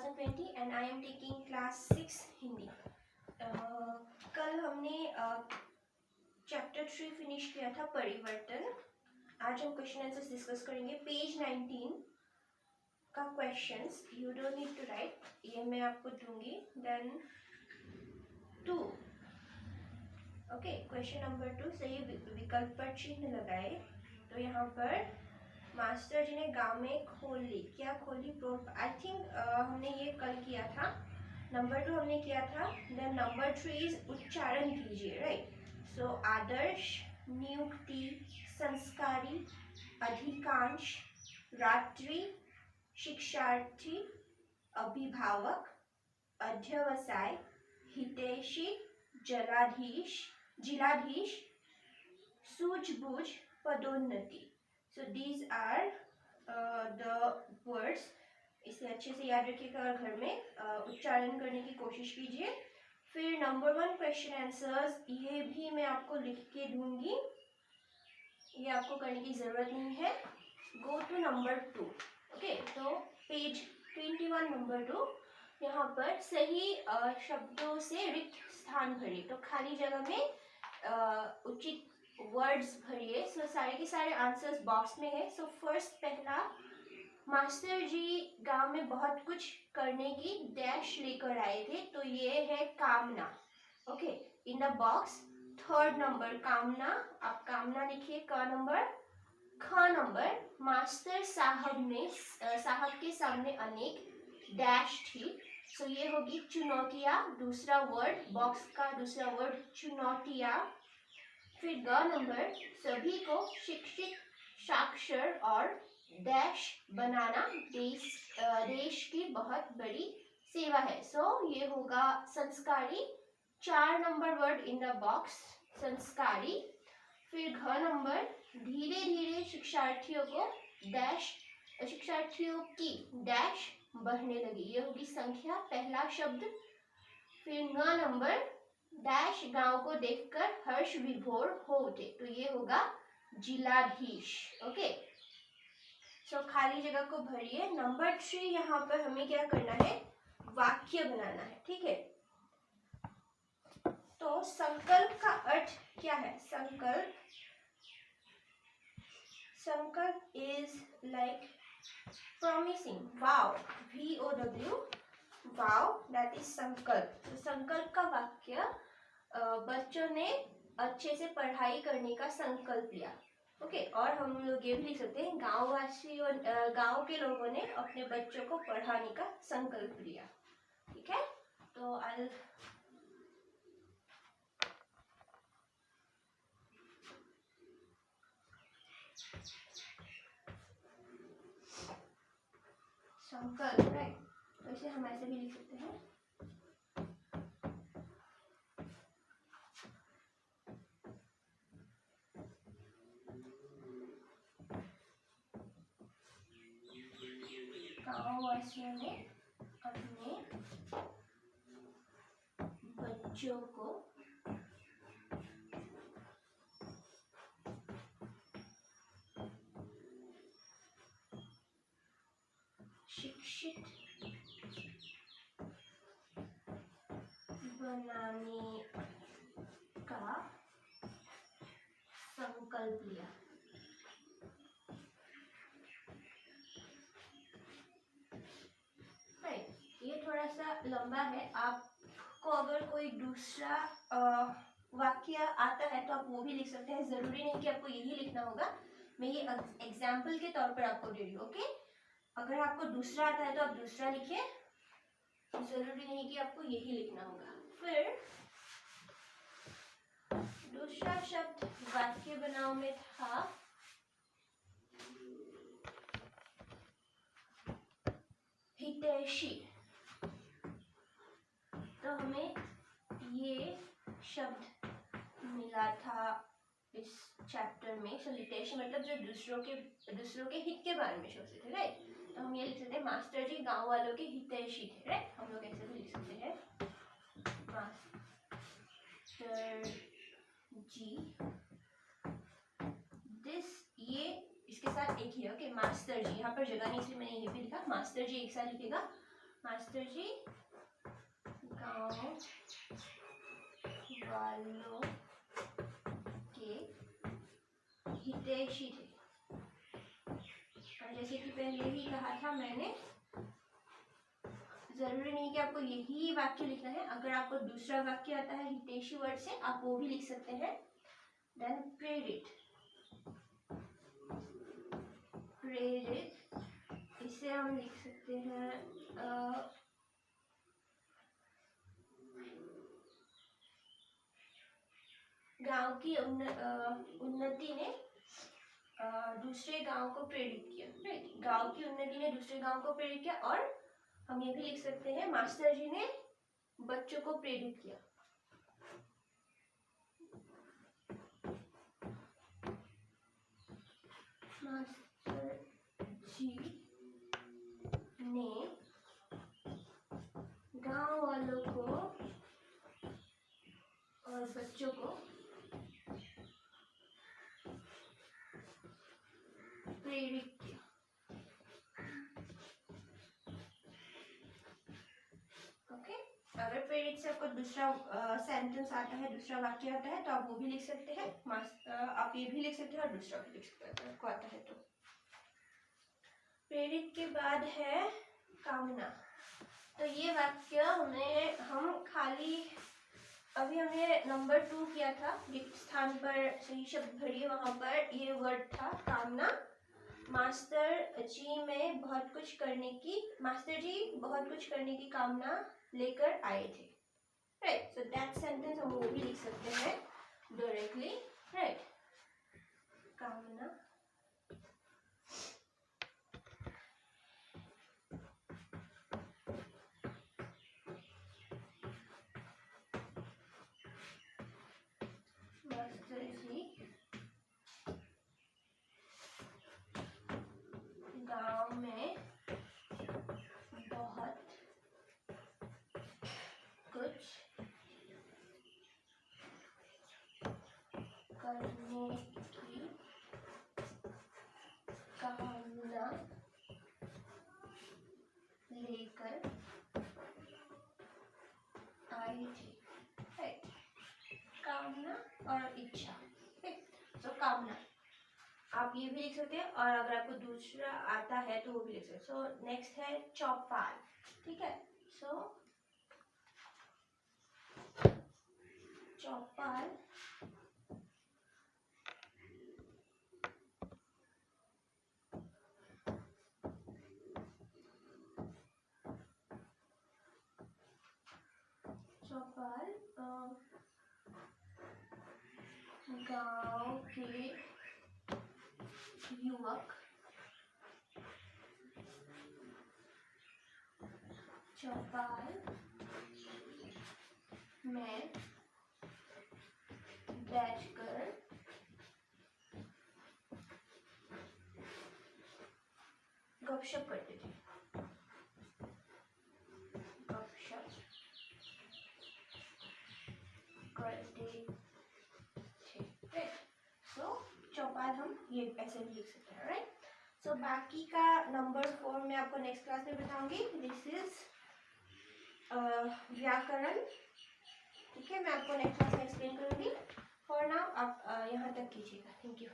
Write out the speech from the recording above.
2020 and I am taking class 6 Hindi. कल हमने chapter 3 finish किया था परिवर्तन। आज हम क्वेश्चन आंसर्स डिस्कस करेंगे। पेज 19 का questions, you don't need to write, ये मैं आपको दूंगी। देन 2, ओके, क्वेश्चन नंबर 2, सही विकल्प पर चिन्ह लगाए। तो यहाँ पर मास्टर जी ने गांव में खोली, क्या खोली? आई थिंक हमने ये कल किया था। नंबर 2 हमने किया था। देन नंबर 3 उच्चारण कीजिए, राइट। सो आदर्श, नियुक्ति, संस्कारी, अधिकांश, रात्रि, शिक्षार्थी, अभिभावक, अध्यवसाय, हितैषी, जिलाधीश, सूझबूझ, पदोन्नति। So these are the words। इसे अच्छे से याद रखिएगा और घर में उच्चारण करने की कोशिश कीजिए। फिर नंबर 1 क्वेश्चन आंसर्स, ये भी मैं आपको लिख के दूंगी, ये आपको करने की जरूरत नहीं है। Go to number 2, okay. तो पेज 21 नंबर 2, यहाँ पर सही शब्दों से रिक्त स्थान भरिए। तो खाली जगह में उचित वर्ड्स भरिए। सो सारे के सारे आंसर्स बॉक्स में है। सो फर्स्ट, पहला, मास्टर जी गांव में बहुत कुछ करने की डैश लेकर आए थे, तो ये है कामना, okay, in the box. Third number कामना, आप कामना लिखिए। क नंबर। ख नंबर, मास्टर साहब के सामने अनेक डैश थी, सो ये होगी चुनौतियां। दूसरा वर्ड, बॉक्स का दूसरा वर्ड चुनौतियां। फिर ग नंबर, सभी को शिक्षित, साक्षर और डैश बनाना देश की बहुत बड़ी सेवा है। सो ये होगा संस्कारी। 4 number word in the box, संस्कारी। फिर घ नंबर, धीरे धीरे शिक्षार्थियों की डैश बढ़ने लगी, ये होगी संख्या, पहला शब्द। फिर न नंबर, डैश गांव को देखकर हर्ष विभोर हो उठे, तो ये होगा जिलाधीश, ओके। सो खाली जगह को भरिए। नंबर 3, यहाँ पर हमें क्या करना है? वाक्य बनाना है, ठीक है। तो संकल्प का अर्थ क्या है? संकल्प is like promising, wow, VOW, wow, that is संकल्प। तो संकल्प का वाक्य, बच्चों ने अच्छे से पढ़ाई करने का संकल्प लिया, ओके। और हम लोग ये भी लिख सकते हैं, गांववासी और गांव के लोगों ने अपने बच्चों को पढ़ाने का संकल्प लिया, ठीक है। तो संकल्प, राइट। तो इसे हम ऐसे भी लिख सकते हैं, गांववासियों ने अपने बच्चों को शिक्षित बनाने का संकल्प लिया। ये थोड़ा सा लंबा है, आपको अगर कोई दूसरा वाक्य आता है तो आप वो भी लिख सकते हैं, जरूरी नहीं कि आपको यही लिखना होगा। मैं ये एग्जाम्पल के तौर पर आपको दे रही हूँ, ओके। अगर आपको दूसरा आता है तो आप दूसरा लिखिए, जरूरी नहीं कि आपको यही लिखना होगा। फिर दूसरा शब्द वाक्य बनाओ में था हितैषी। तो हमें ये शब्द मिला था इस चैप्टर में। सो हितैषी मतलब जो दूसरों के हित के बारे में सोचते थे, राइट। तो हम ये लिख सकते हैं, मास्टर जी गांव वालों के हितैषी थे, राइट। हम लोग ऐसे भी लिख सकते हैं, मास्टर जी ये इसके साथ एक ही है, ओके। मास्टर जी, यहाँ पर जगह नहीं इसलिए मैंने ये भी लिखा, मास्टर जी एक साथ लिखेगा, मास्टर जी गांव वालों के हितैषी थे। और जैसे कि पहले ही कहा था मैंने, जरूरी नहीं कि आपको यही वाक्य लिखना है, अगर आपको दूसरा वाक्य आता है हितैषी वर्ड से आप वो भी लिख सकते हैं। देन प्रेरित, प्रेरित इसे हम लिख सकते हैं गांव की उन्नति ने दूसरे गांव को प्रेरित किया। राइट, गांव की उन्नति ने दूसरे गांव को प्रेरित किया। और हम ये भी लिख सकते हैं मास्टर जी ने बच्चों को प्रेरित किया। मास्टर जी ने गांव वालों को और बच्चों को प्रेरित किया। ओके, अगर प्रेरित से आपको दूसरा सेंटेंस आता है, दूसरा वाक्य आता है, तो आप वो भी लिख सकते हैं। आप ये भी लिख सकते हैं और दूसरा भी लिख सकते हैं अगर आपको आता है तो। प्रेरित के बाद है कामना। तो ये वाक्य हम खाली अभी हमने नंबर 2 किया था, रिक्त स्थान पर सही शब्द भरिए, वहां पर ये वर्ड था कामना। मास्टर जी बहुत कुछ करने की कामना लेकर आए थे। राइट, सो दैट सेंटेंस हम वो भी लिख सकते हैं डायरेक्टली। राइट, कामना मास्टर जी गांव में बहुत कुछ करने की कामना लेकर आए थे। कामना और इच्छा। तो कामना आप ये भी लिख सकते हैं, और अगर आपको दूसरा आता है तो वो भी लिख सकते हैं। सो नेक्स्ट है चौपाल। ठीक है, सो चौपाल गांव के युवक चौपाल में बैठकर गपशप करते थे। चौपाल हम ये ऐसे भी लिख सकते हैं। राइट, सो बाकी का नंबर 4 मैं आपको नेक्स्ट क्लास में बताऊंगी। दिस इज व्याकरण। ठीक है, मैं आपको नेक्स्ट क्लास में एक्सप्लेन करूंगी। फॉर नाउ आप यहाँ तक कीजिएगा। Thank you.